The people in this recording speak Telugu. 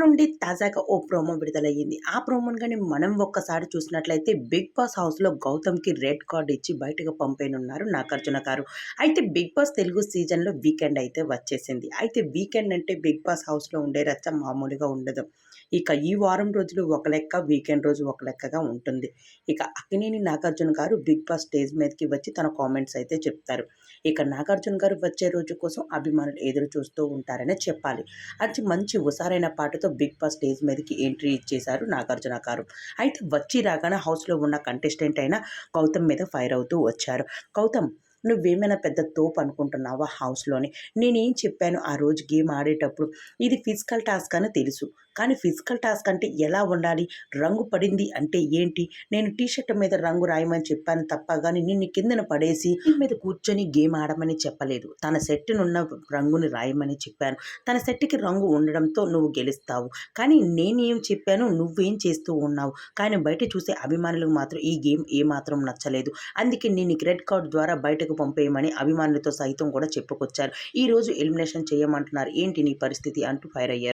నుండి తాజాగా ఓ ప్రోమో విడుదలయ్యింది. ఆ ప్రోమోను గాని మనం ఒక్కసారి చూసినట్లయితే 'బిగ్ బాస్' హౌస్‌లో గౌతమ్‌కి రెడ్ కార్డ్ ఇచ్చి బయటకు పంపేయనున్నారు నాగార్జున గారు. అయితే 'బిగ్ బాస్' తెలుగు సీజన్‌లో వీకెండ్ అయితే వచ్చేసింది. అయితే వీకెండ్ అంటే 'బిగ్ బాస్' హౌస్‌లో ఉండే రచ్చ మామూలుగా ఉండదు. ఇక ఈ వారం రోజులు ఒక లెక్క, వీకెండ్ రోజు ఒక లెక్కగా ఉంటుంది. ఇక అక్కినేని నాగార్జున గారు 'బిగ్ బాస్' స్టేజ్ మీదకి వచ్చి తన కామెంట్స్ అయితే చెప్తారు. ఇక నాగార్జున గారు వచ్చే రోజు కోసం అభిమానులు ఎదురు చూస్తూ ఉంటారనే చెప్పాలి. అది మంచి హుషారైన పాటతో 'బిగ్ బాస్' స్టేజ్ మీదకి ఎంట్రీ ఇచ్చేశారు నాగార్జున గారు. అయితే వచ్చి రాగానే హౌస్‌లో ఉన్న కంటెస్టెంట్ అయిన గౌతమ్ మీద ఫైర్ అవుతూ వచ్చారు. గౌతమ్, నువ్వేమైనా పెద్ద తోపు అనుకుంటున్నావా హౌస్‌లోని? నేనేం చెప్పాను ఆ రోజు గేమ్ ఆడేటప్పుడు? ఇది ఫిజికల్ టాస్క్ అని తెలుసు. కానీ ఫిజికల్ టాస్క్ అంటే ఎలా ఉండాలి? రంగు పడింది అంటే ఏంటి? నేను టీ షర్ట్ మీద రంగు రాయమని చెప్పాను తప్ప గాని నిన్ను కిందన పడేసి టీ మీద కూర్చొని గేమ్ ఆడమని చెప్పలేదు. తన సెట్టునున్న రంగుని రాయమని చెప్పాను. తన సెట్‌కి రంగు ఉండడంతో నువ్వు గెలుస్తావు. కానీ నేనేం చెప్పాను? నువ్వేం చేస్తూ ఉన్నావు? కానీ బయట చూసే అభిమానులకు మాత్రం ఈ గేమ్ ఏమాత్రం నచ్చలేదు. అందుకే నేను నీకు రెడ్ కార్డ్ ద్వారా బయటకు పంపేయమని అభిమానులతో సైతం కూడా చెప్పుకొచ్చారు. ఈరోజు ఎలిమినేషన్ చేయమంటున్నారు. ఏంటి నీ పరిస్థితి అంటూ ఫైర్ అయ్యారు.